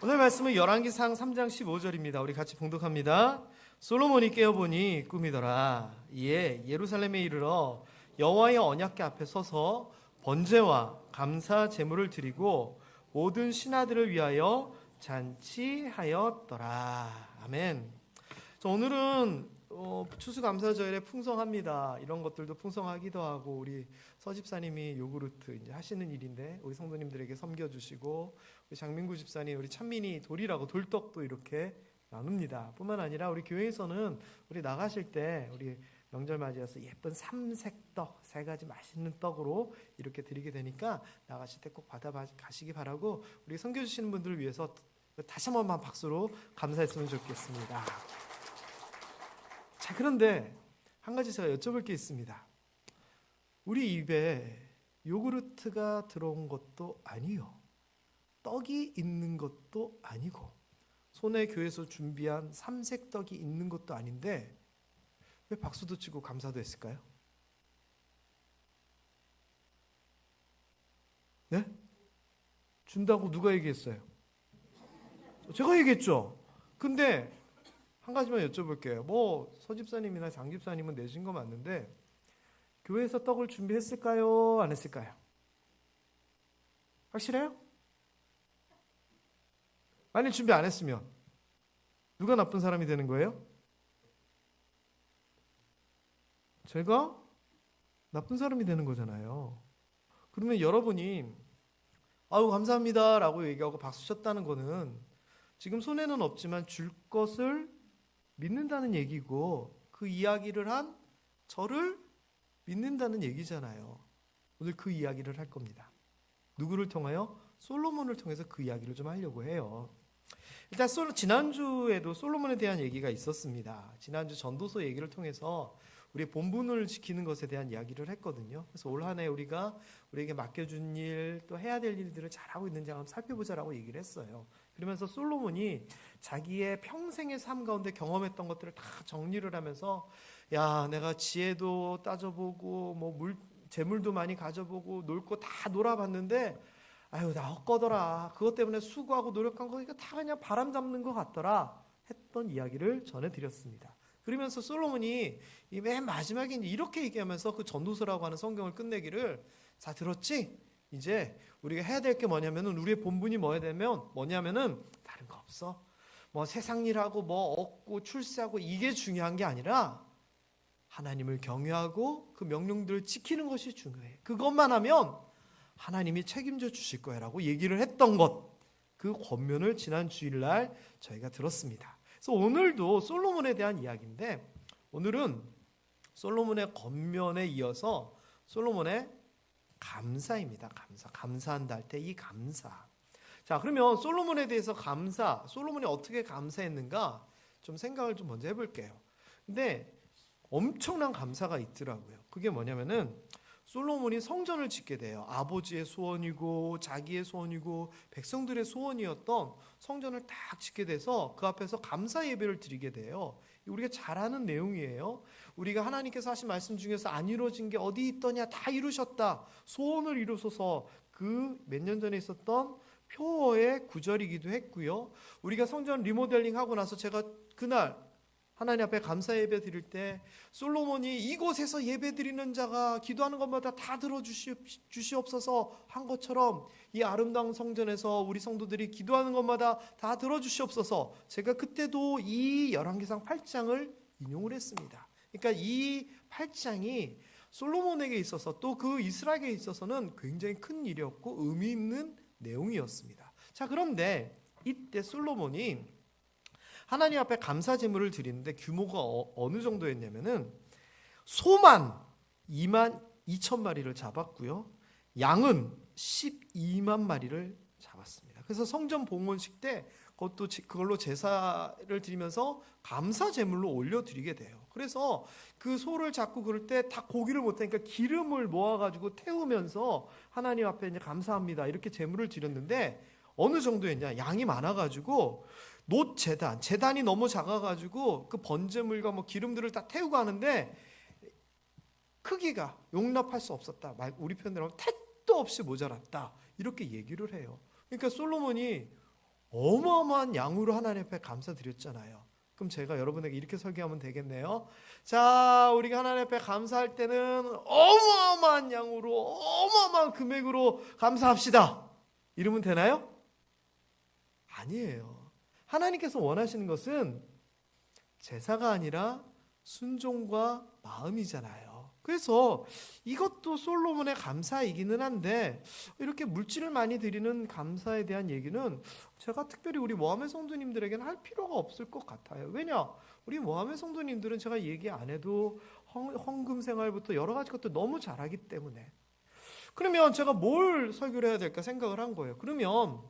오늘 말씀은 열왕기상 3장 15절입니다. 우리 같이 봉독합니다. 솔로몬이 깨어보니 꿈이더라. 이에 예루살렘에 이르러 여호와의 언약궤 앞에 서서 번제와 감사 제물을 드리고 모든 신하들을 위하여 잔치하였더라. 아멘. 오늘은 추수감사절에 풍성합니다. 이런 것들도 풍성하기도 하고, 우리 서집사님이 요구르트 이제 하시는 일인데 우리 성도님들에게 섬겨주시고, 우리 장민구 집사님, 우리 찬민이 돌이라고 돌떡도 이렇게 나눕니다. 뿐만 아니라 우리 교회에서는 우리 나가실 때 우리 명절 맞이해서 예쁜 삼색떡, 세 가지 맛있는 떡으로 이렇게 드리게 되니까 나가실 때 꼭 받아 가시기 바라고, 우리 섬겨주시는 분들을 위해서 다시 한 번만 박수로 감사했으면 좋겠습니다. 자, 그런데 한 가지 제가 여쭤볼 게 있습니다. 우리 입에 요구르트가 들어온 것도 아니요, 떡이 있는 것도 아니고, 손에 교회에서 준비한 삼색떡이 있는 것도 아닌데 왜 박수도 치고 감사도 했을까요? 네? 준다고 누가 얘기했어요? 제가 얘기했죠. 근데 한 가지만 여쭤볼게요. 서집사님이나 장집사님은 내신 거 맞는데 교회에서 떡을 준비했을까요? 안 했을까요? 확실해요? 만약 준비 안 했으면 누가 나쁜 사람이 되는 거예요? 제가 나쁜 사람이 되는 거잖아요. 그러면 여러분이 아유 감사합니다 라고 얘기하고 박수 쳤다는 거는 지금 손에는 없지만 줄 것을 믿는다는 얘기고, 그 이야기를 한 저를 믿는다는 얘기잖아요. 오늘 그 이야기를 할 겁니다. 누구를 통하여? 솔로몬을 통해서 그 이야기를 좀 하려고 해요. 일단 지난주에도 솔로몬에 대한 얘기가 있었습니다. 지난주 전도서 얘기를 통해서 우리의 본분을 지키는 것에 대한 이야기를 했거든요. 그래서 올 한 해 우리에게 맡겨준 일, 또 해야 될 일들을 잘하고 있는지 한번 살펴보자라고 얘기를 했어요. 그러면서 솔로몬이 자기의 평생의 삶 가운데 경험했던 것들을 다 정리를 하면서, 야, 내가 지혜도 따져보고 재물도 많이 가져보고 놀 거 다 놀아봤는데 아유 나 헛거더라. 그것 때문에 수고하고 노력한 거니까 다 그냥 바람 잡는 것 같더라 했던 이야기를 전해드렸습니다. 그러면서 솔로몬이 이 맨 마지막에 이렇게 얘기하면서 그 전도서라고 하는 성경을 끝내기를, 자 들었지? 이제 우리가 해야 될 게 뭐냐면은, 우리의 본분이 뭐냐면은 다른 거 없어. 세상 일하고 얻고 출세하고 이게 중요한 게 아니라 하나님을 경외하고 그 명령들을 지키는 것이 중요해. 그것만 하면 하나님이 책임져 주실 거야 라고 얘기를 했던 것, 그 권면을 지난 주일날 저희가 들었습니다. 그래서 오늘도 솔로몬에 대한 이야기인데, 오늘은 솔로몬의 권면에 이어서 솔로몬의 감사입니다. 감사한다 할 때 이 감사. 자, 그러면 솔로몬에 대해서 솔로몬이 어떻게 감사했는가 좀 생각을 좀 먼저 해볼게요. 근데 엄청난 감사가 있더라고요. 그게 뭐냐면은 솔로몬이 성전을 짓게 돼요. 아버지의 소원이고 자기의 소원이고 백성들의 소원이었던 성전을 딱 짓게 돼서 그 앞에서 감사 예배를 드리게 돼요. 우리가 잘 아는 내용이에요. 우리가 하나님께서 하신 말씀 중에서 안 이루어진 게 어디 있더냐, 다 이루셨다, 소원을 이루소서, 그 몇 년 전에 있었던 표어의 구절이기도 했고요. 우리가 성전 리모델링 하고 나서 제가 그날 하나님 앞에 감사 예배 드릴 때 솔로몬이 이곳에서 예배 드리는 자가 기도하는 것마다 다 들어주시옵소서 한 것처럼, 이 아름다운 성전에서 우리 성도들이 기도하는 것마다 다 들어주시옵소서, 제가 그때도 이 열왕기상 8장을 인용을 했습니다. 그러니까 이 8장이 솔로몬에게 있어서 또 그 이스라엘에게 있어서는 굉장히 큰 일이었고 의미 있는 내용이었습니다. 자, 그런데 이때 솔로몬이 하나님 앞에 감사 제물을 드리는데 규모가 어느 정도였냐면은 소만 2만 2천 마리를 잡았고요, 양은 12만 마리를 잡았습니다. 그래서 성전 봉헌식 때 그걸로 제사를 드리면서 감사 제물로 올려드리게 돼요. 그래서 그 소를 잡고 그럴 때 다 고기를 못하니까 기름을 모아가지고 태우면서 하나님 앞에 이제 감사합니다 이렇게 제물을 드렸는데, 어느 정도였냐, 양이 많아가지고 재단이 너무 작아가지고 그 번제물과 기름들을 다 태우고 하는데 크기가 용납할 수 없었다. 우리 표현대로 택도 없이 모자랐다. 이렇게 얘기를 해요. 그러니까 솔로몬이 어마어마한 양으로 하나님 앞에 감사드렸잖아요. 그럼 제가 여러분에게 이렇게 설교하면 되겠네요. 자, 우리가 하나님 앞에 감사할 때는 어마어마한 양으로 어마어마한 금액으로 감사합시다. 이러면 되나요? 아니에요. 하나님께서 원하시는 것은 제사가 아니라 순종과 마음이잖아요. 그래서 이것도 솔로몬의 감사이기는 한데 이렇게 물질을 많이 드리는 감사에 대한 얘기는 제가 특별히 우리 모함의 성도님들에게는 할 필요가 없을 것 같아요. 왜냐? 우리 모함의 성도님들은 제가 얘기 안 해도 헌금 생활부터 여러 가지 것도 너무 잘하기 때문에. 그러면 제가 뭘 설교를 해야 될까 생각을 한 거예요. 그러면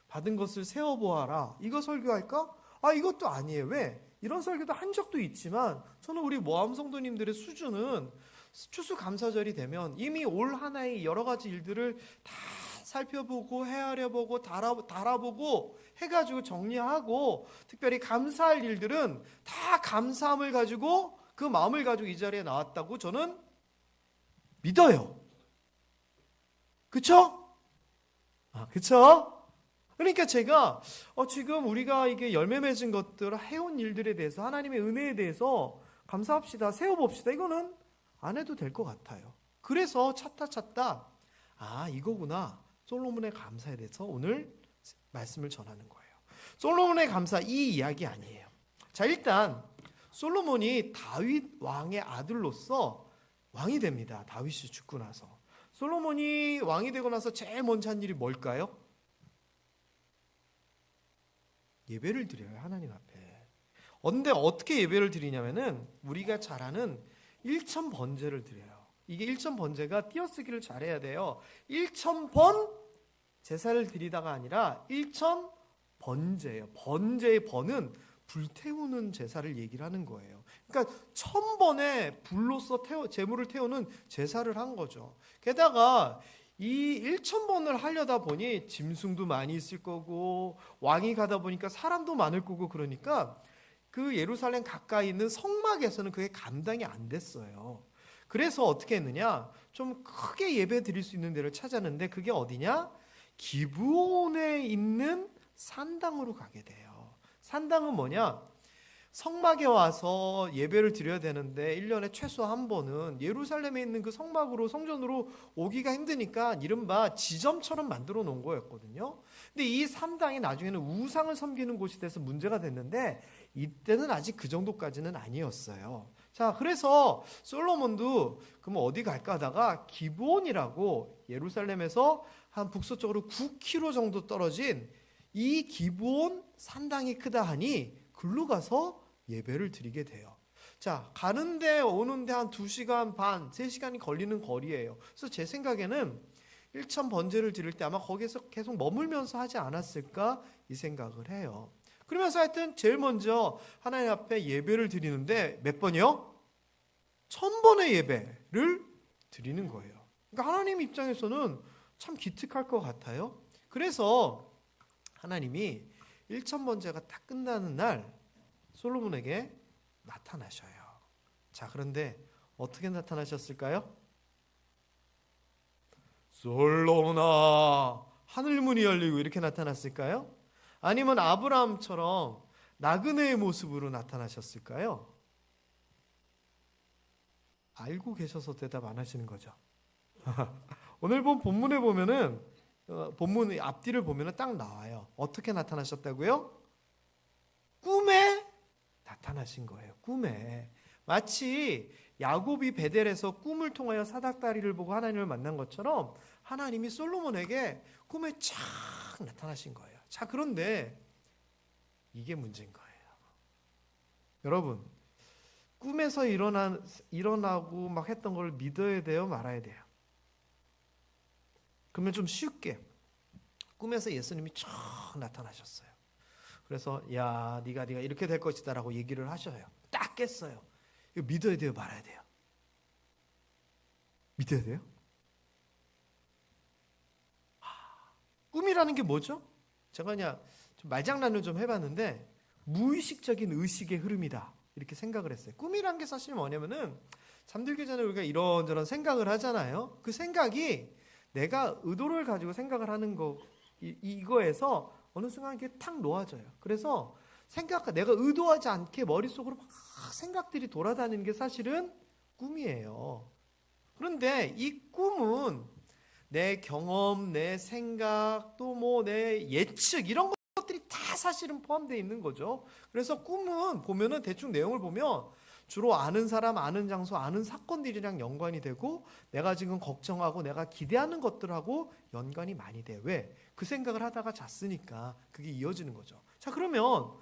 받은 것을 세어보아라. 이거 설교할까? 이것도 아니에요. 왜? 이런 설교도 한 적도 있지만 저는 우리 모함 성도님들의 수준은 추수감사절이 되면 이미 올 한 해의 여러 가지 일들을 다 살펴보고 헤아려보고 달아보고 해가지고 정리하고 특별히 감사할 일들은 다 감사함을 가지고 그 마음을 가지고 이 자리에 나왔다고 저는 믿어요. 그쵸? 그쵸? 그러니까 제가 지금 우리가 이게 열매 맺은 것들 해온 일들에 대해서 하나님의 은혜에 대해서 감사합시다. 세워봅시다. 이거는 안 해도 될 것 같아요. 그래서 찾다 이거구나. 솔로몬의 감사에 대해서 오늘 말씀을 전하는 거예요. 솔로몬의 감사 이 이야기 아니에요. 자, 일단 솔로몬이 다윗 왕의 아들로서 왕이 됩니다. 다윗이 죽고 나서. 솔로몬이 왕이 되고 나서 제일 먼저 한 일이 뭘까요? 예배를 드려요. 하나님 앞에. 근데 어떻게 예배를 드리냐면은 우리가 잘 아는 일천번제를 드려요. 이게 일천번제가 띄어쓰기를 잘해야 돼요. 일천번 제사를 드리다가 아니라 일천번제예요. 번제의 번은 불태우는 제사를 얘기를 하는 거예요. 그러니까 1000번의 불로서 제물을 태우는 제사를 한 거죠. 게다가 이 1000번을 하려다 보니 짐승도 많이 있을 거고 왕이 가다 보니까 사람도 많을 거고 그러니까 그 예루살렘 가까이 있는 성막에서는 그게 감당이 안 됐어요. 그래서 어떻게 했느냐? 좀 크게 예배 드릴 수 있는 데를 찾았는데 그게 어디냐? 기브온에 있는 산당으로 가게 돼요. 산당은 뭐냐? 성막에 와서 예배를 드려야 되는데 1년에 최소 한 번은 예루살렘에 있는 그 성막으로 성전으로 오기가 힘드니까 이른바 지점처럼 만들어 놓은 거였거든요. 근데 이 산당이 나중에는 우상을 섬기는 곳이 돼서 문제가 됐는데 이때는 아직 그 정도까지는 아니었어요. 자, 그래서 솔로몬도 그럼 어디 갈까 하다가 기브온이라고 예루살렘에서 한 북서쪽으로 9km 정도 떨어진 이 기브온 산당이 크다 하니 글로 가서 예배를 드리게 돼요. 자, 가는데 오는데 한 2시간 반, 3시간이 걸리는 거리예요. 그래서 제 생각에는 일천번제를 드릴 때 아마 거기서 계속 머물면서 하지 않았을까 이 생각을 해요. 그러면서 하여튼 제일 먼저 하나님 앞에 예배를 드리는데 몇 번이요? 1000번의 예배를 드리는 거예요. 그러니까 하나님 입장에서는 참 기특할 것 같아요. 그래서 하나님이 1000번제가 딱 끝나는 날 솔로몬에게 나타나셔요. 자, 그런데 어떻게 나타나셨을까요? 솔로몬아, 하늘문이 열리고 이렇게 나타났을까요? 아니면 아브라함처럼 나그네의 모습으로 나타나셨을까요? 알고 계셔서 대답 안 하시는 거죠. 오늘 본문에 보면은 본문 앞뒤를 보면은 딱 나와요. 어떻게 나타나셨다고요? 꿈에 나타나신 거예요. 꿈에. 마치 야곱이 베델에서 꿈을 통하여 사닥다리를 보고 하나님을 만난 것처럼 하나님이 솔로몬에게 꿈에 쫙 나타나신 거예요. 자, 그런데 이게 문제인 거예요. 여러분, 꿈에서 일어나고 막 했던 걸 믿어야 돼요? 말아야 돼요? 그러면 좀 쉽게 꿈에서 예수님이 쫙 나타나셨어요. 그래서 야, 네가 이렇게 될 것이다 라고 얘기를 하셔요. 딱 깼어요. 이거 믿어야 돼요? 말아야 돼요? 믿어야 돼요? 꿈이라는 게 뭐죠? 제가 그냥 좀 말장난을 좀 해봤는데 무의식적인 의식의 흐름이다 이렇게 생각을 했어요. 꿈이란 게 사실 뭐냐면은 잠들기 전에 우리가 이런저런 생각을 하잖아요. 그 생각이 내가 의도를 가지고 생각을 하는 거 이거에서 어느 순간 이게 탁 놓아져요. 그래서 내가 의도하지 않게 머릿속으로 막 생각들이 돌아다니는 게 사실은 꿈이에요. 그런데 이 꿈은 내 경험, 내 생각, 또 뭐 내 예측 이런 것들이 다 사실은 포함되어 있는 거죠. 그래서 꿈은 보면은 대충 내용을 보면 주로 아는 사람, 아는 장소, 아는 사건들이랑 연관이 되고 내가 지금 걱정하고 내가 기대하는 것들하고 연관이 많이 돼. 왜? 그 생각을 하다가 잤으니까 그게 이어지는 거죠. 자, 그러면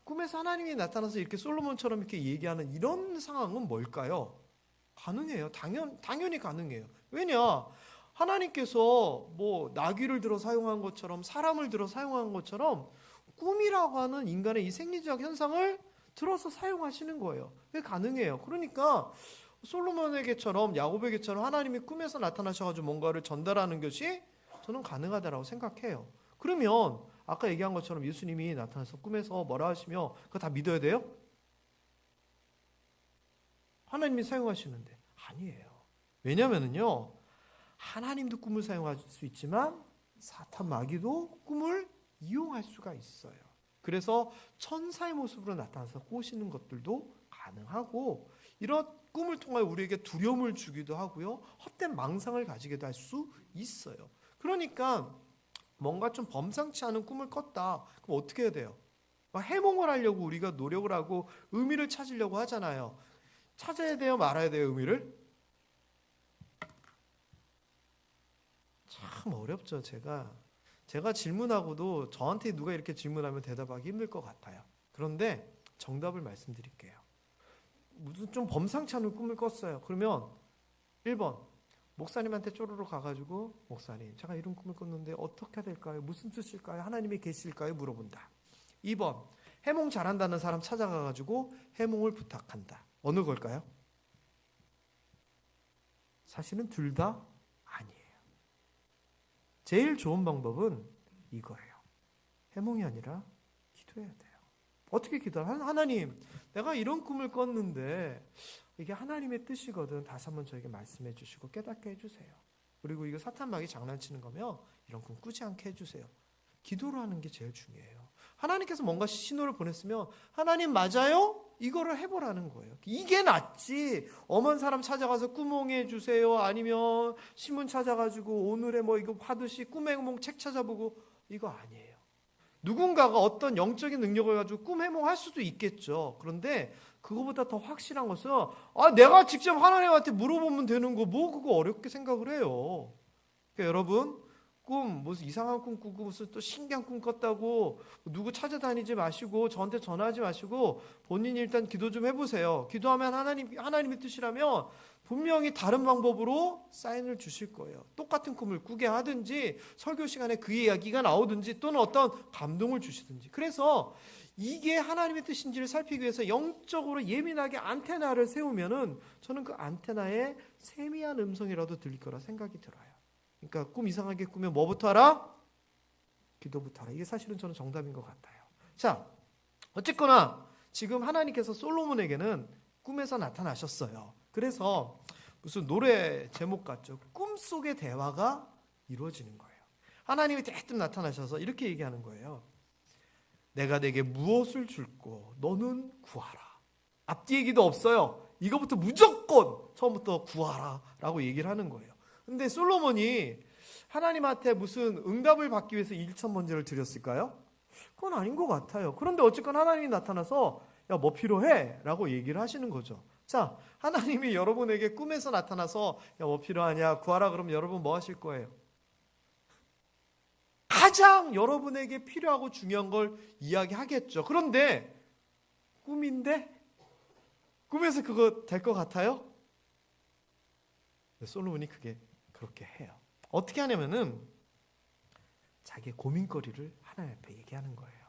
꿈에서 하나님이 나타나서 이렇게 솔로몬처럼 이렇게 얘기하는 이런 상황은 뭘까요? 가능해요. 당연히 가능해요. 왜냐? 하나님께서 뭐 나귀를 들어 사용한 것처럼 사람을 들어 사용한 것처럼 꿈이라고 하는 인간의 이 생리적 현상을 들어서 사용하시는 거예요. 그게 가능해요. 그러니까 솔로몬에게처럼 야곱에게처럼 하나님이 꿈에서 나타나셔가지고 뭔가를 전달하는 것이 저는 가능하다라고 생각해요. 그러면 아까 얘기한 것처럼 예수님이 나타나서 꿈에서 뭐라 하시며 그거 다 믿어야 돼요? 하나님이 사용하시는데 아니에요. 왜냐면은요 하나님도 꿈을 사용할 수 있지만 사탄 마귀도 꿈을 이용할 수가 있어요. 그래서 천사의 모습으로 나타나서 꼬시는 것들도 가능하고 이런 꿈을 통하여 우리에게 두려움을 주기도 하고요. 헛된 망상을 가지게도 할 수 있어요. 그러니까 뭔가 좀 범상치 않은 꿈을 꿨다. 그럼 어떻게 해야 돼요? 해몽을 하려고 우리가 노력을 하고 의미를 찾으려고 하잖아요. 찾아야 돼요? 말아야 돼요? 의미를? 참 어렵죠. 제가 질문하고도 저한테 누가 이렇게 질문하면 대답하기 힘들 것 같아요. 그런데 정답을 말씀드릴게요. 무슨 좀 범상치 않은 꿈을 꿨어요. 그러면 1번 목사님한테 쪼르르 가가지고 목사님 제가 이런 꿈을 꿨는데 어떻게 될까요? 무슨 뜻일까요? 하나님이 계실까요? 물어본다. 2번 해몽 잘한다는 사람 찾아가가지고 해몽을 부탁한다. 어느 걸까요? 사실은 둘 다 아니에요. 제일 좋은 방법은 이거예요. 해몽이 아니라 기도해야 돼요. 어떻게 기도하냐? 하나님, 내가 이런 꿈을 꿨는데 이게 하나님의 뜻이거든. 다시 한번 저에게 말씀해 주시고 깨닫게 해주세요. 그리고 이거 사탄 마귀 장난치는 거면 이런 꿈 꾸지 않게 해주세요. 기도를 하는 게 제일 중요해요. 하나님께서 뭔가 신호를 보냈으면 하나님 맞아요? 이거를 해보라는 거예요. 이게 낫지. 엄한 사람 찾아가서 꿈몽해 주세요. 아니면 신문 찾아가지고 오늘의 뭐 이거 하듯이 꿈의 해몽 책 찾아보고 이거 아니에요. 누군가가 어떤 영적인 능력을 가지고 꿈 해몽할 수도 있겠죠. 그런데 그거보다 더 확실한 것은 내가 직접 하나님한테 물어보면 되는 거 뭐 그거 어렵게 생각을 해요. 그러니까 여러분 무슨 이상한 꿈 꾸고 무슨 또 신기한 꿈 꿨다고 누구 찾아다니지 마시고 저한테 전화하지 마시고 본인이 일단 기도 좀 해보세요. 기도하면 하나님의 뜻이라면 분명히 다른 방법으로 사인을 주실 거예요. 똑같은 꿈을 꾸게 하든지 설교 시간에 그 이야기가 나오든지 또는 어떤 감동을 주시든지. 그래서 이게 하나님의 뜻인지를 살피기 위해서 영적으로 예민하게 안테나를 세우면은 저는 그 안테나에 세미한 음성이라도 들릴 거라 생각이 들어요. 그러니까 꿈 이상하게 꾸면 뭐부터 하라? 기도부터 하라. 이게 사실은 저는 정답인 것 같아요. 자, 어쨌거나 지금 하나님께서 솔로몬에게는 꿈에서 나타나셨어요. 그래서 무슨 노래 제목 같죠? 꿈속의 대화가 이루어지는 거예요. 하나님이 대뜸 나타나셔서 이렇게 얘기하는 거예요. 내가 내게 무엇을 줄고 너는 구하라. 앞뒤 얘기도 없어요. 이거부터 무조건 처음부터 구하라 라고 얘기를 하는 거예요. 근데 솔로몬이 하나님한테 무슨 응답을 받기 위해서 1,000번제를 드렸을까요? 그건 아닌 것 같아요. 그런데 어쨌건 하나님이 나타나서 야, 뭐 필요해? 라고 얘기를 하시는 거죠. 자, 하나님이 여러분에게 꿈에서 나타나서 야, 뭐 필요하냐? 구하라 그러면 여러분 뭐 하실 거예요? 가장 여러분에게 필요하고 중요한 걸 이야기하겠죠. 그런데 꿈인데? 꿈에서 그거 될 것 같아요? 솔로몬이 그렇게 해요. 어떻게 하냐면은 자기의 고민거리를 하나님 앞에 얘기하는 거예요.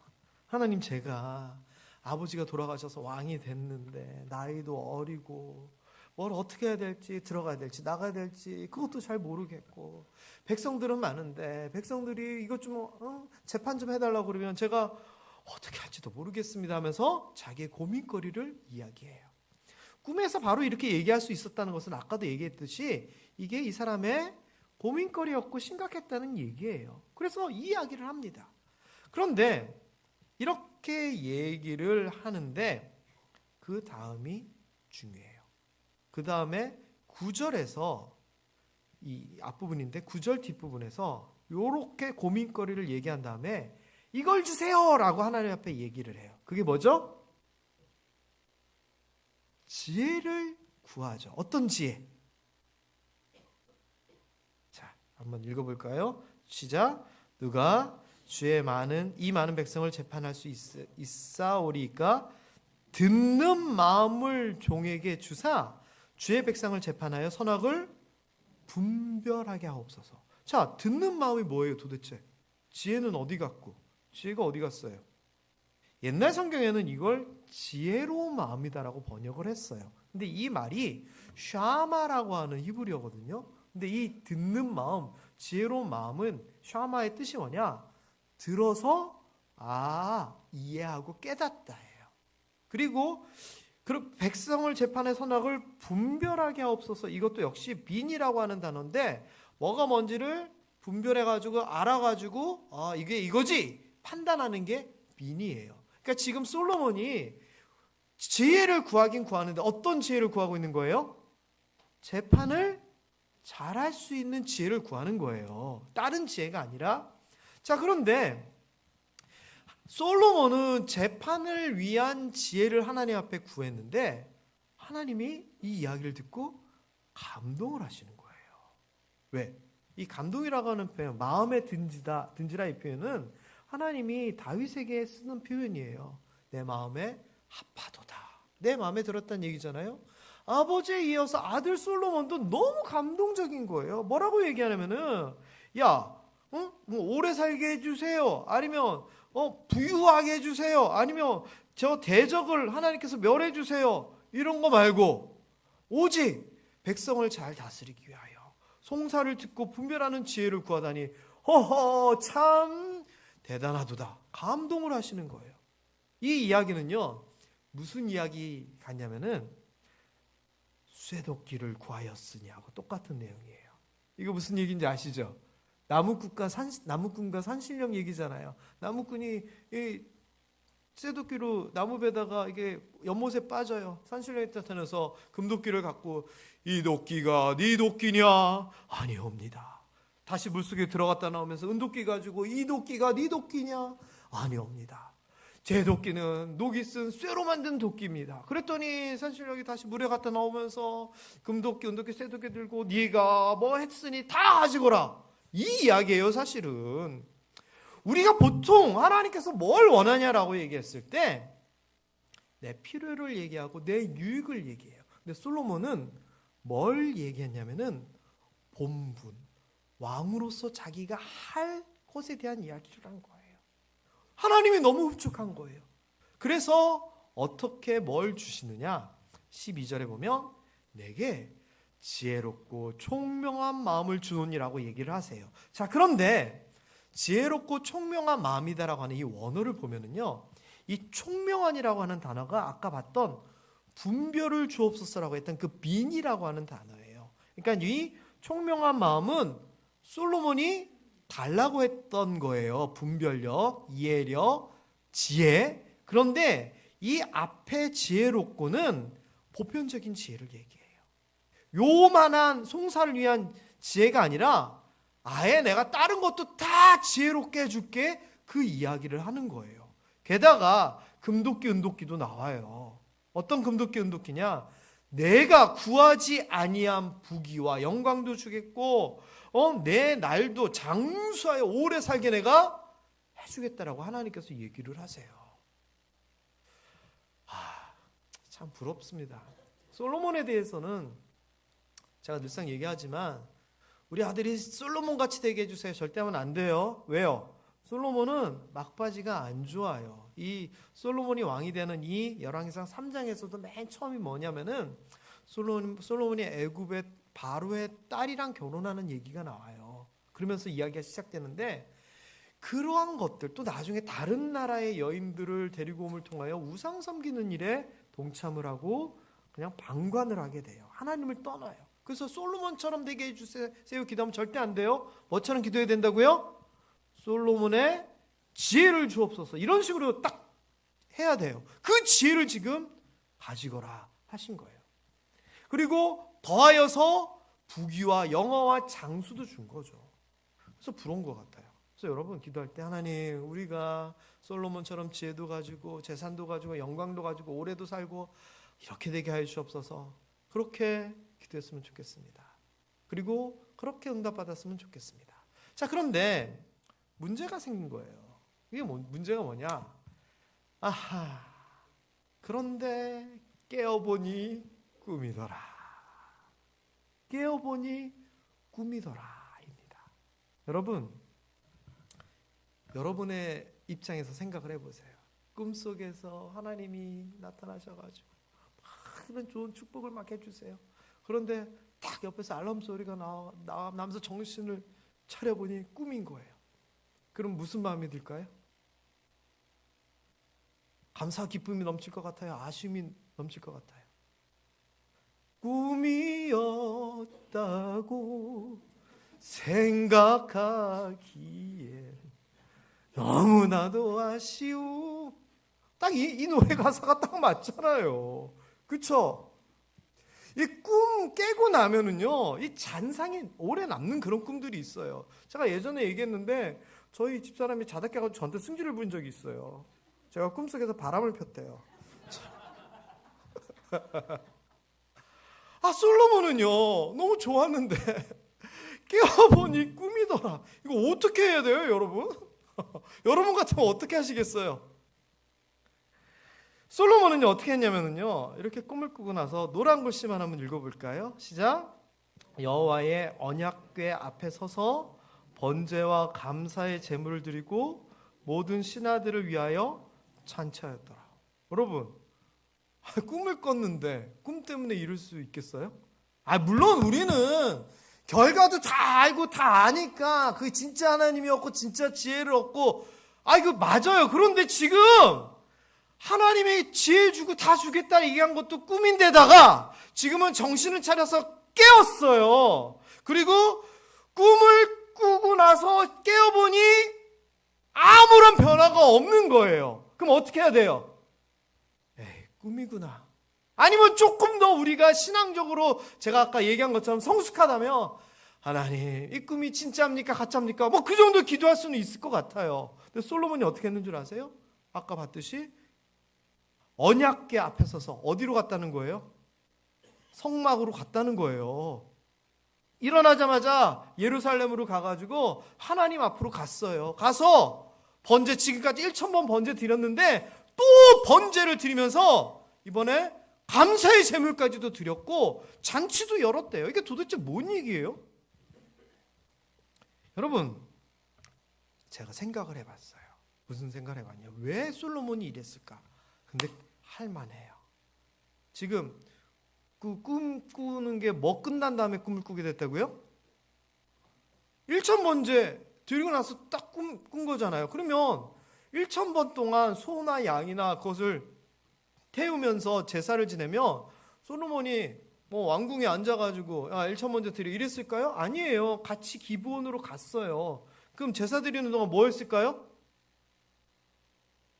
하나님, 제가 아버지가 돌아가셔서 왕이 됐는데 나이도 어리고 뭘 어떻게 해야 될지, 들어가야 될지 나가야 될지 그것도 잘 모르겠고 백성들은 많은데 백성들이 이것 좀 재판 좀 해달라고 그러면 제가 어떻게 할지도 모르겠습니다 하면서 자기의 고민거리를 이야기해요. 꿈에서 바로 이렇게 얘기할 수 있었다는 것은 아까도 얘기했듯이 이게 이 사람의 고민거리였고 심각했다는 얘기예요. 그래서 이 이야기를 합니다. 그런데 이렇게 얘기를 하는데 그 다음이 중요해요. 그 다음에 9절에서 이 앞부분인데 9절 뒷부분에서 요렇게 고민거리를 얘기한 다음에 이걸 주세요라고 하나님 앞에 얘기를 해요. 그게 뭐죠? 지혜를 구하죠. 어떤 지혜? 자, 한번 읽어볼까요? 시작. 누가 주의 이 많은 백성을 재판할 수 있사오리까 듣는 마음을 종에게 주사 주의 백성을 재판하여 선악을 분별하게 하옵소서. 자, 듣는 마음이 뭐예요 도대체? 지혜는 어디 갔고? 지혜가 어디 갔어요? 옛날 성경에는 이걸 지혜로운 마음이다라고 번역을 했어요. 근데 이 말이 샤마라고 하는 히브리어거든요. 근데 이 듣는 마음, 지혜로운 마음은 샤마의 뜻이 뭐냐? 들어서 이해하고 깨닫다예요. 그리고 백성을 재판의 선악을 분별하게 하옵소서. 이것도 역시 빈이라고 하는 단어인데 뭐가 뭔지를 분별해가지고 알아가지고 이게 이거지 판단하는 게 빈이에요. 그러니까 지금 솔로몬이 지혜를 구하긴 구하는데 어떤 지혜를 구하고 있는 거예요? 재판을 잘할 수 있는 지혜를 구하는 거예요. 다른 지혜가 아니라. 자, 그런데 솔로몬은 재판을 위한 지혜를 하나님 앞에 구했는데 하나님이 이 이야기를 듣고 감동을 하시는 거예요. 왜? 이 감동이라고 하는 표현, 마음에 든지라 이 표현은 하나님이 다윗에게 쓰는 표현이에요. 내 마음에 합하도다. 내 마음에 들었다는 얘기잖아요. 아버지에 이어서 아들 솔로몬도 너무 감동적인 거예요. 뭐라고 얘기하냐면은 뭐 오래 살게 해주세요. 아니면 부유하게 해주세요. 아니면 저 대적을 하나님께서 멸해 주세요. 이런 거 말고 오직 백성을 잘 다스리기 위하여 송사를 듣고 분별하는 지혜를 구하다니 허허 참 대단하도다. 감동을 하시는 거예요. 이 이야기는요 무슨 이야기 같냐면은 쇠도끼를 구하였으니 하고 똑같은 내용이에요. 이거 무슨 얘기인지 아시죠? 나무꾼과 산신령 얘기잖아요. 나무꾼이 이 쇠도끼로 나무배다가 이게 연못에 빠져요. 산신령이 나타나서 금도끼를 갖고 이 도끼가 네 도끼냐? 아니옵니다. 다시 물속에 들어갔다 나오면서 은도끼 가지고 이 도끼가 네 도끼냐? 아니옵니다. 제 도끼는 녹이 쓴 쇠로 만든 도끼입니다. 그랬더니 산신령이 다시 물에 갔다 나오면서 금도끼, 은도끼, 쇠도끼 들고 네가 뭐 했으니 다 가지고라. 이 이야기예요. 사실은 우리가 보통 하나님께서 뭘 원하냐라고 얘기했을 때 내 필요를 얘기하고 내 유익을 얘기해요. 근데 솔로몬은 뭘 얘기했냐면은 본분, 왕으로서 자기가 할 것에 대한 이야기를 한 거예요. 하나님이 너무 흡족한 거예요. 그래서 어떻게 뭘 주시느냐? 12절에 보면 내게 지혜롭고 총명한 마음을 주노니라고 얘기를 하세요. 자, 그런데 지혜롭고 총명한 마음이다라고 하는 이 원어를 보면은요, 이 총명한이라고 하는 단어가 아까 봤던 분별을 주옵소서라고 했던 그 빈이라고 하는 단어예요. 그러니까 이 총명한 마음은 솔로몬이 달라고 했던 거예요. 분별력, 이해력, 지혜. 그런데 이 앞에 지혜롭고는 보편적인 지혜를 얘기해요. 요만한 송사를 위한 지혜가 아니라 아예 내가 다른 것도 다 지혜롭게 해줄게, 그 이야기를 하는 거예요. 게다가 금도끼, 은도끼도 나와요. 어떤 금도끼, 은도끼냐? 내가 구하지 아니한 부귀와 영광도 주겠고 내 날도 장수하여 오래 살게 내가 해주겠다라고 하나님께서 얘기를 하세요. 참 부럽습니다. 솔로몬에 대해서는 제가 늘상 얘기하지만 우리 아들이 솔로몬 같이 되게 해주세요. 절대 하면 안 돼요. 왜요? 솔로몬은 막바지가 안 좋아요. 이 솔로몬이 왕이 되는 이 열왕기상 3장에서도 맨 처음이 뭐냐면은 솔로몬이 애굽의 바로의 딸이랑 결혼하는 얘기가 나와요. 그러면서 이야기가 시작되는데 그러한 것들 또 나중에 다른 나라의 여인들을 데리고 옴을 통하여 우상 섬기는 일에 동참을 하고 그냥 방관을 하게 돼요. 하나님을 떠나요. 그래서 솔로몬처럼 되게 해주세요 기도하면 절대 안 돼요. 뭐처럼 기도해야 된다고요? 솔로몬의 지혜를 주옵소서. 이런 식으로 딱 해야 돼요. 그 지혜를 지금 가지거라 하신 거예요. 그리고 더하여서 부귀와 영화와 장수도 준 거죠. 그래서 부러운 것 같아요. 그래서 여러분 기도할 때 하나님 우리가 솔로몬처럼 지혜도 가지고 재산도 가지고 영광도 가지고 오래도 살고 이렇게 되게 하여 주옵소서. 그렇게 기도했으면 좋겠습니다. 그리고 그렇게 응답받았으면 좋겠습니다. 자, 그런데 문제가 생긴 거예요. 이게 문제가 뭐냐? 아하, 그런데 깨어보니 꿈이더라. 깨어보니 꿈이더라 입니다. 여러분, 여러분의 입장에서 생각을 해보세요. 꿈속에서 하나님이 나타나셔가지고 막 이런 좋은 축복을 막 해주세요. 그런데 딱 옆에서 알람 소리가 나면서 정신을 차려보니 꿈인 거예요. 그럼 무슨 마음이 들까요? 감사 기쁨이 넘칠 것 같아요? 아쉬움이 넘칠 것 같아요? 꿈이었다고 생각하기에 너무나도 아쉬워. 딱 이 노래 가사가 딱 맞잖아요. 그쵸? 이 꿈 깨고 나면은요, 이 잔상이 오래 남는 그런 꿈들이 있어요. 제가 예전에 얘기했는데, 저희 집사람이 자다 깨가지고 저한테 승질을 부린 적이 있어요. 제가 꿈속에서 바람을 폈대요. 솔로몬은요, 너무 좋았는데, 깨어보니 꿈이더라. 이거 어떻게 해야 돼요, 여러분? 여러분 같으면 어떻게 하시겠어요? 솔로몬은요 어떻게 했냐면요 이렇게 꿈을 꾸고 나서 노란 글씨만 한번 읽어볼까요? 시작. 여호와의 언약궤 앞에 서서 번제와 감사의 제물을 드리고 모든 신하들을 위하여 잔치하였더라. 여러분, 꿈을 꿨는데 꿈 때문에 이룰 수 있겠어요? 물론 우리는 결과도 다 알고 다 아니까 그게 진짜 하나님이었고 진짜 지혜를 얻고 이거 맞아요. 그런데 지금 하나님이 지혜 주고 다 주겠다 얘기한 것도 꿈인데다가 지금은 정신을 차려서 깨었어요. 그리고 꿈을 꾸고 나서 깨어보니 아무런 변화가 없는 거예요. 그럼 어떻게 해야 돼요? 꿈이구나. 아니면 조금 더 우리가 신앙적으로 제가 아까 얘기한 것처럼 성숙하다면 하나님 이 꿈이 진짜입니까 가짜입니까? 그 정도 기도할 수는 있을 것 같아요. 근데 솔로몬이 어떻게 했는 줄 아세요? 아까 봤듯이 언약궤 앞에 서서 어디로 갔다는 거예요? 성막으로 갔다는 거예요. 일어나자마자 예루살렘으로 가가지고 하나님 앞으로 갔어요. 가서 번제, 지금까지 1,000번 번제 드렸는데 또 번제를 드리면서 이번에 감사의 제물까지도 드렸고 잔치도 열었대요. 이게 도대체 뭔 얘기예요? 여러분, 제가 생각을 해봤어요. 무슨 생각을 해봤냐? 왜 솔로몬이 이랬을까? 근데 할만해요. 지금 그 꿈 꾸는 게 뭐 끝난 다음에 꿈을 꾸게 됐다고요? 1,000번째 드리고 나서 딱 꾼 거잖아요. 그러면 1,000번 동안 소나 양이나 그것을 태우면서 제사를 지내면 솔로몬이 왕궁에 앉아가지고 1,000번째 드리고 이랬을까요? 아니에요. 같이 기브온으로 갔어요. 그럼 제사 드리는 동안 뭐 했을까요?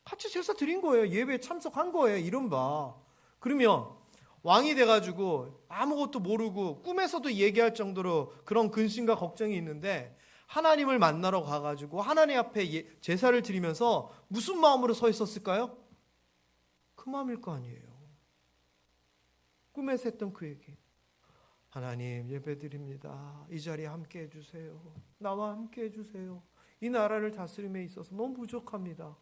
같이 제사 드린 거예요. 예배에 참석한 거예요. 이른바. 그러면 왕이 돼가지고 아무것도 모르고 꿈에서도 얘기할 정도로 그런 근심과 걱정이 있는데 하나님을 만나러 가가지고 하나님 앞에 제사를 드리면서 무슨 마음으로 서 있었을까요? 그 마음일 거 아니에요. 꿈에서 했던 그 얘기. 하나님 예배드립니다. 이 자리에 함께 해주세요. 나와 함께 해주세요. 이 나라를 다스림에 있어서 너무 부족합니다.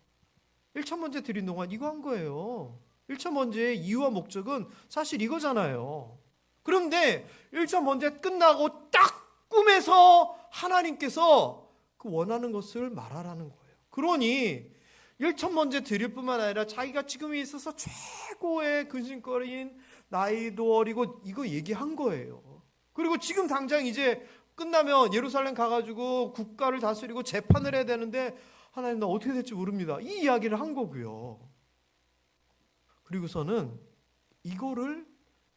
1,000번째 드린 동안 이거 한 거예요. 1,000번째의 이유와 목적은 사실 이거잖아요. 그런데 1,000번째 끝나고 딱 꿈에서 하나님께서 그 원하는 것을 말하라는 거예요. 그러니 1,000번째 드릴 뿐만 아니라 자기가 지금에 있어서 최고의 근심거리인 나이도 어리고 이거 얘기한 거예요. 그리고 지금 당장 이제 끝나면 예루살렘 가가지고 국가를 다스리고 재판을 해야 되는데 하나님 나 어떻게 될지 모릅니다. 이 이야기를 한 거고요. 그리고서는 이거를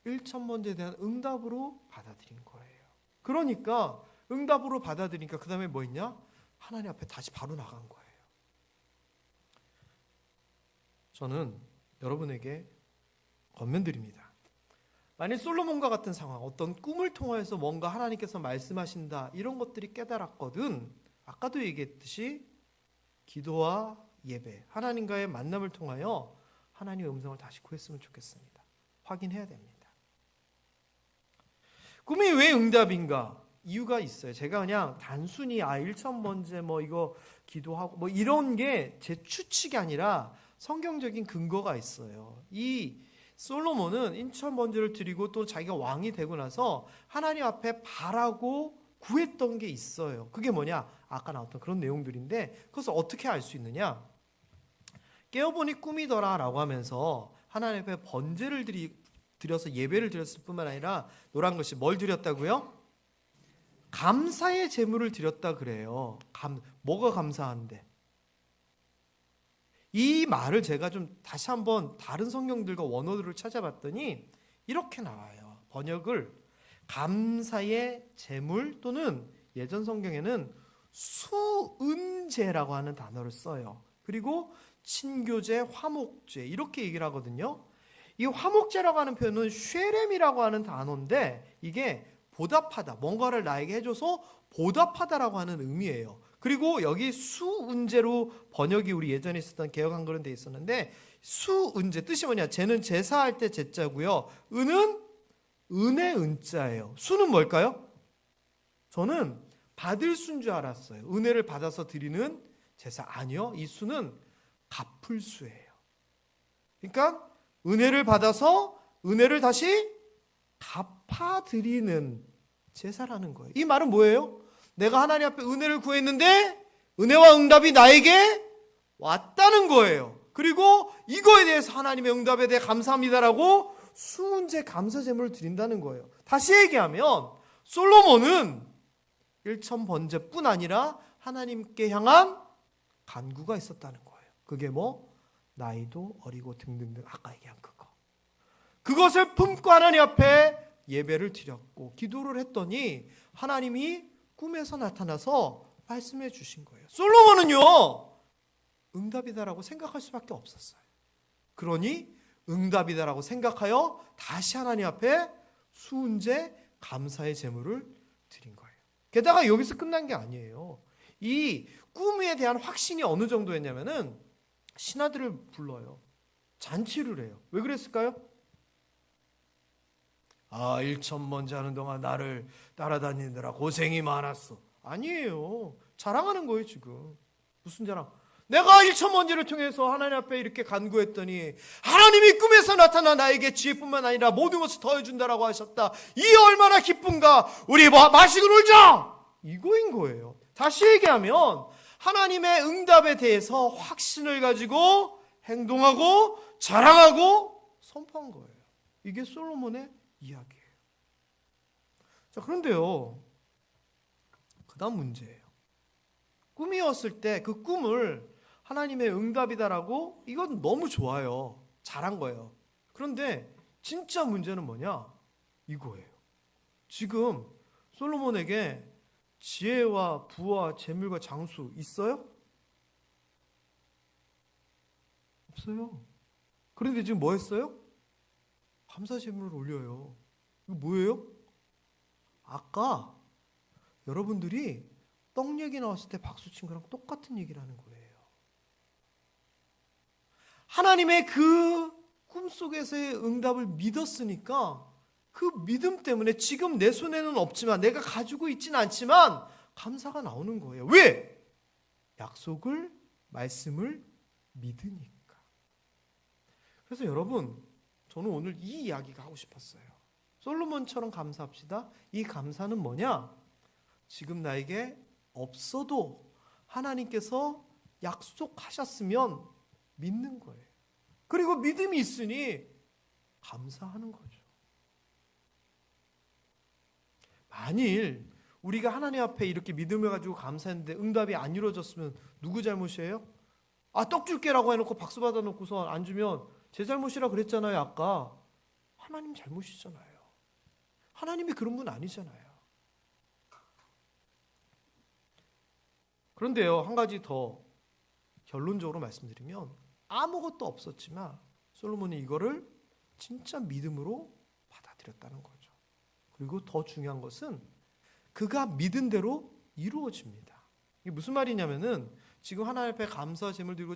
1,000번째에 대한 응답으로 받아들인 거예요. 그러니까 응답으로 받아들이니까 그 다음에 뭐 있냐? 하나님 앞에 다시 바로 나간 거예요. 저는 여러분에게 권면드립니다. 만일 솔로몬과 같은 상황, 어떤 꿈을 통하여서 뭔가 하나님께서 말씀하신다, 이런 것들이 깨달았거든, 아까도 얘기했듯이 기도와 예배, 하나님과의 만남을 통하여 하나님의 음성을 다시 구했으면 좋겠습니다. 확인해야 됩니다. 꿈이 왜 응답인가? 이유가 있어요. 제가 그냥 단순히 1,000번째 이거 기도하고 이런 게 제 추측이 아니라 성경적인 근거가 있어요. 이 솔로몬은 1,000번제를 드리고 또 자기가 왕이 되고 나서 하나님 앞에 바라고 구했던 게 있어요. 그게 뭐냐? 아까 나왔던 그런 내용들인데, 그것을 어떻게 알 수 있느냐? 깨어보니 꿈이더라 라고 하면서 하나님 앞에 번제를 드려서 예배를 드렸을 뿐만 아니라 노란 것이 뭘 드렸다고요? 감사의 제물을 드렸다 그래요. 뭐가 감사한데? 이 말을 제가 좀 다시 한번 다른 성경들과 원어들을 찾아봤더니 이렇게 나와요. 번역을 감사의 제물 또는 예전 성경에는 수은제라고 하는 단어를 써요. 그리고 친교제, 화목제 이렇게 얘기를 하거든요. 이 화목제라고 하는 표현은 쉐렘이라고 하는 단어인데 이게 보답하다, 뭔가를 나에게 해줘서 보답하다라고 하는 의미예요. 그리고 여기 수은제로 번역이 우리 예전에 있었던 개역 한글은 돼 있었는데, 수은제 뜻이 뭐냐? 제는 제사할 때 제자고요. 은은 은의 은자예요. 수는 뭘까요? 저는 받을 수인 줄 알았어요. 은혜를 받아서 드리는 제사. 아니요, 이 수는 갚을 수예요. 그러니까 은혜를 받아서 은혜를 다시 갚아드리는 제사라는 거예요. 이 말은 뭐예요? 내가 하나님 앞에 은혜를 구했는데 은혜와 응답이 나에게 왔다는 거예요. 그리고 이거에 대해서 하나님의 응답에 대해 감사합니다라고 수은제 감사제물을 드린다는 거예요. 다시 얘기하면 솔로몬은 1,000번제뿐 아니라 하나님께 향한 간구가 있었다는 거예요. 그게 나이도 어리고 등등등, 아까 얘기한 그것을 품고 하나님 앞에 예배를 드렸고 기도를 했더니 하나님이 꿈에서 나타나서 말씀해 주신 거예요. 솔로몬은요, 응답이다라고 생각할 수밖에 없었어요. 그러니 응답이다라고 생각하여 다시 하나님 앞에 수은제 감사의 제물을 드린 거예요. 게다가 여기서 끝난 게 아니에요. 이 꿈에 대한 확신이 어느 정도였냐면은 신하들을 불러요. 잔치를 해요. 왜 그랬을까요? 1,000번째 하는 동안 나를 따라다니느라 고생이 많았어. 아니에요. 자랑하는 거예요 지금. 무슨 자랑? 내가 1,000번째를 통해서 하나님 앞에 이렇게 간구했더니 하나님이 꿈에서 나타나 나에게 지혜뿐만 아니라 모든 것을 더해준다라고 하셨다. 이 얼마나 기쁜가. 우리 마시고 놀자. 이거인 거예요. 다시 얘기하면 하나님의 응답에 대해서 확신을 가지고 행동하고 자랑하고 선포한 거예요. 이게 솔로몬의 이야기예요. 자, 그런데요, 그 다음 문제예요. 꿈이었을 때 그 꿈을 하나님의 응답이다라고, 이건 너무 좋아요. 잘한 거예요. 그런데 진짜 문제는 뭐냐? 이거예요. 지금 솔로몬에게 지혜와 부와 재물과 장수 있어요? 없어요. 그런데 지금 뭐 했어요? 감사 제물을 올려요. 이거 뭐예요? 아까 여러분들이 떡 얘기 나왔을 때 박수 친 거랑 똑같은 얘기를 하는 거예요. 하나님의 그 꿈속에서의 응답을 믿었으니까 그 믿음 때문에 지금 내 손에는 없지만, 내가 가지고 있지는 않지만 감사가 나오는 거예요. 왜? 약속을, 말씀을 믿으니까. 그래서 여러분, 저는 오늘 이 이야기가 하고 싶었어요. 솔로몬처럼 감사합시다. 이 감사는 뭐냐? 지금 나에게 없어도 하나님께서 약속하셨으면 믿는 거예요. 그리고 믿음이 있으니 감사하는 거죠. 만일 우리가 하나님 앞에 이렇게 믿음을 가지고 감사했는데 응답이 안 이루어졌으면 누구 잘못이에요? 떡 줄게라고 해놓고 박수 받아놓고서 안 주면 제 잘못이라 그랬잖아요. 아까 하나님 잘못이잖아요. 하나님이 그런 분 아니잖아요. 그런데요, 한 가지 더 결론적으로 말씀드리면 아무것도 없었지만 솔로몬이 이거를 진짜 믿음으로 받아들였다는 거죠. 그리고 더 중요한 것은 그가 믿은 대로 이루어집니다. 이게 무슨 말이냐면은 지금 하나님 앞에 감사 제물 드리고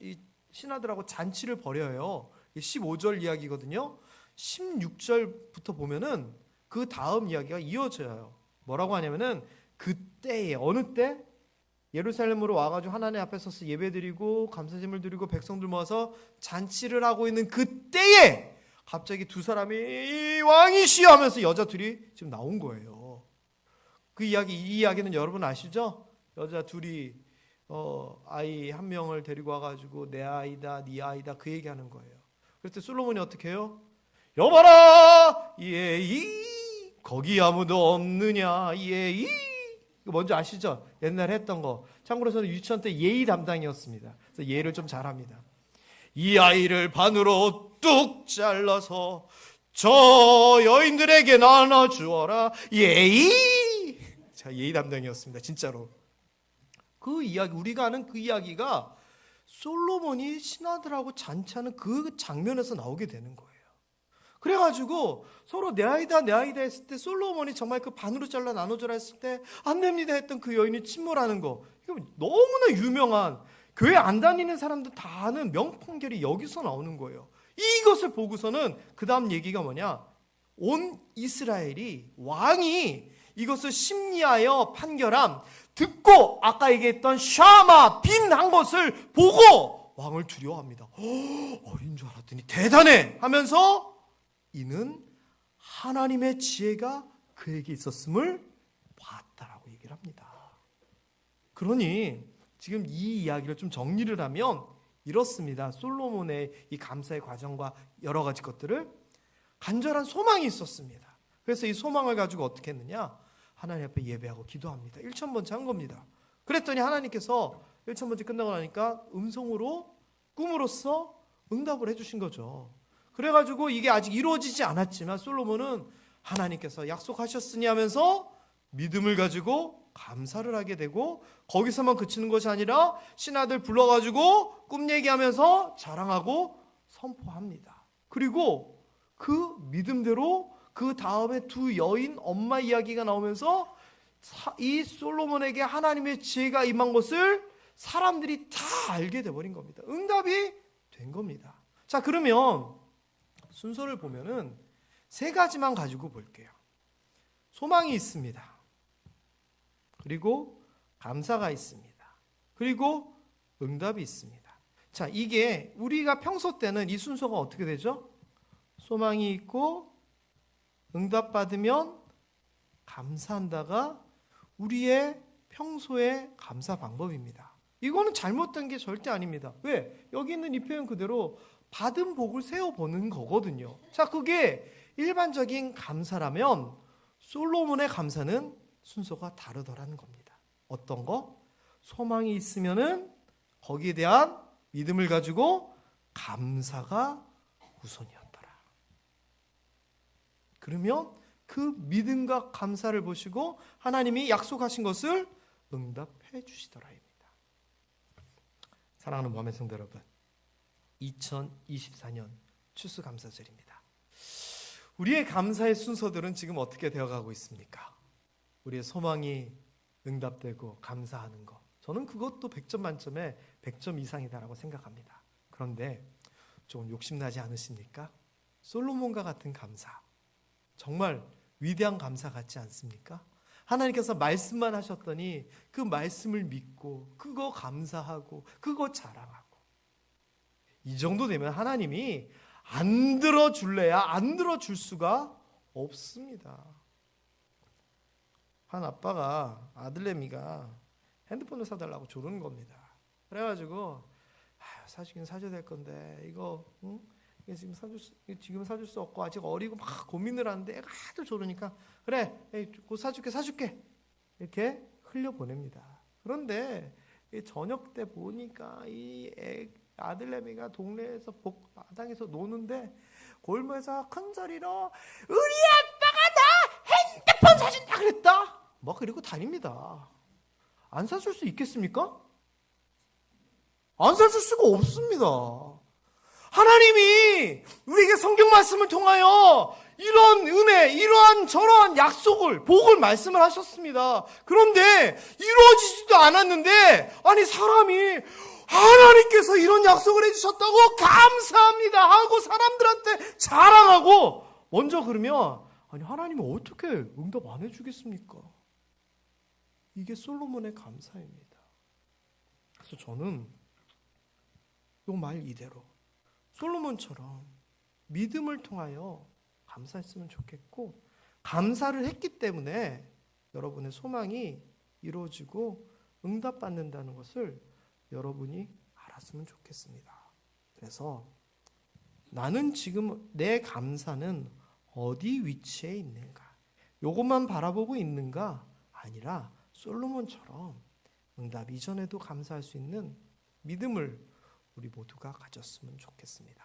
이 신하들하고 잔치를 벌여요. 15절 이야기거든요. 16절부터 보면은 그 다음 이야기가 이어져요. 뭐라고 하냐면은 그때에 어느 때 예루살렘으로 와가지고 하나님 앞에 서서 예배드리고 감사제물 드리고 백성들 모아서 잔치를 하고 있는 그때에 갑자기 두 사람이 왕이시여 하면서 여자 둘이 지금 나온 거예요. 이 이야기는 여러분 아시죠? 여자 둘이 아이 한 명을 데리고 와가지고 내 아이다 네 아이다 그 얘기하는 거예요. 그랬더니 솔로몬이 어떻게 해요? 여봐라 예이 거기 아무도 없느냐 예이. 먼저 아시죠? 옛날에 했던 거. 참고로 저는 유치원 때 예의 담당이었습니다. 그래서 예를 좀 잘합니다. 이 아이를 반으로 뚝 잘라서 저 여인들에게 나눠주어라 예의. 자, 예의 담당이었습니다. 진짜로. 그 이야기, 우리가 아는 그 이야기가 솔로몬이 신하들하고 잔치하는 그 장면에서 나오게 되는 거예요. 그래가지고 서로 내 아이다 내 아이다 했을 때 솔로몬이 정말 그 반으로 잘라 나눠줘라 했을 때 안 됩니다 했던 그 여인이 침몰하는 거, 이거 너무나 유명한, 교회 안 다니는 사람들 다 아는 명판결이 여기서 나오는 거예요. 이것을 보고서는 그 다음 얘기가 뭐냐, 온 이스라엘이 왕이 이것을 심리하여 판결함 듣고 아까 얘기했던 샤마 빈한 것을 보고 왕을 두려워합니다. 어린 줄 알았더니 대단해 하면서 이는 하나님의 지혜가 그에게 있었음을 봤다라고 얘기를 합니다. 그러니 지금 이 이야기를 좀 정리를 하면 이렇습니다. 솔로몬의 이 감사의 과정과 여러 가지 것들을 간절한 소망이 있었습니다. 그래서 이 소망을 가지고 어떻게 했느냐, 하나님 앞에 예배하고 기도합니다. 1,000번째 한 겁니다. 그랬더니 하나님께서 1,000번째 끝나고 나니까 음성으로 꿈으로써 응답을 해주신 거죠. 그래가지고 이게 아직 이루어지지 않았지만 솔로몬은 하나님께서 약속하셨으니 하면서 믿음을 가지고 감사를 하게 되고, 거기서만 그치는 것이 아니라 신하들 불러가지고 꿈 얘기하면서 자랑하고 선포합니다. 그리고 그 믿음대로 그 다음에 두 여인 엄마 이야기가 나오면서 이 솔로몬에게 하나님의 지혜가 임한 것을 사람들이 다 알게 돼버린 겁니다. 응답이 된 겁니다. 자, 그러면 순서를 보면은 세 가지만 가지고 볼게요. 소망이 있습니다. 그리고 감사가 있습니다. 그리고 응답이 있습니다. 자, 이게 우리가 평소 때는 이 순서가 어떻게 되죠? 소망이 있고 응답받으면 감사한다가 우리의 평소의 감사 방법입니다. 이거는 잘못된 게 절대 아닙니다. 왜? 여기 있는 이 표현 그대로 받은 복을 세어보는 거거든요. 자, 그게 일반적인 감사라면 솔로몬의 감사는 순서가 다르더라는 겁니다. 어떤 거? 소망이 있으면은 거기에 대한 믿음을 가지고 감사가 우선이었더라. 그러면 그 믿음과 감사를 보시고 하나님이 약속하신 것을 응답해 주시더라입니다. 사랑하는 모함의 성도 여러분, 2024년 추수감사절입니다. 우리의 감사의 순서들은 지금 어떻게 되어가고 있습니까? 우리의 소망이 응답되고 감사하는 것, 저는 그것도 100점 만점에 100점 이상이다라고 생각합니다. 그런데 좀 욕심나지 않으십니까? 솔로몬과 같은 감사, 정말 위대한 감사 같지 않습니까? 하나님께서 말씀만 하셨더니 그 말씀을 믿고 그거 감사하고 그거 자랑하고, 이 정도 되면 하나님이 안 들어줄래야 안 들어줄 수가 없습니다. 한 아빠가 아들내미가 핸드폰을 사달라고 조르는 겁니다. 그래가지고 사주긴 사줘야 될 건데 이거 응? 지금 사줄 수 없고 아직 어리고 막 고민을 하는데 애가 하도 조르니까 그래 곧 사줄게 이렇게 흘려보냅니다. 그런데 저녁 때 보니까 이 아들내미가 동네에서 마당에서 노는데 골목에서 큰 소리로 우리 아빠가 나 핸드폰 사준다 그랬다 막 그리고 다닙니다. 안 사줄 수 있겠습니까? 안 사줄 수가 없습니다. 하나님이 우리에게 성경 말씀을 통하여 이런 은혜, 이러한 저러한 약속을, 복을 말씀을 하셨습니다. 그런데 이루어지지도 않았는데, 아니 사람이 하나님께서 이런 약속을 해주셨다고 감사합니다 하고 사람들한테 자랑하고 먼저 그러면, 아니 하나님은 어떻게 응답 안 해주겠습니까? 이게 솔로몬의 감사입니다. 그래서 저는 이 말 이대로 솔로몬처럼 믿음을 통하여 감사했으면 좋겠고, 감사를 했기 때문에 여러분의 소망이 이루어지고 응답받는다는 것을 여러분이 알았으면 좋겠습니다. 그래서 나는 지금 내 감사는 어디 위치에 있는가? 이것만 바라보고 있는가? 아니라 솔로몬처럼 응답 이전에도 감사할 수 있는 믿음을 우리 모두가 가졌으면 좋겠습니다.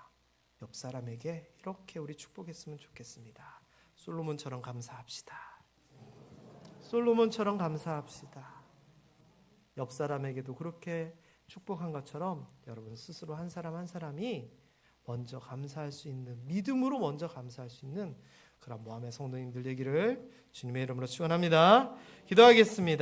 옆 사람에게 이렇게 우리 축복했으면 좋겠습니다. 솔로몬처럼 감사합시다. 솔로몬처럼 감사합시다. 옆 사람에게도 그렇게 축복한 것처럼 여러분 스스로 한 사람 한 사람이 먼저 감사할 수 있는, 믿음으로 먼저 감사할 수 있는 그런 모함의 성도님들 되기를 주님의 이름으로 축원합니다. 기도하겠습니다.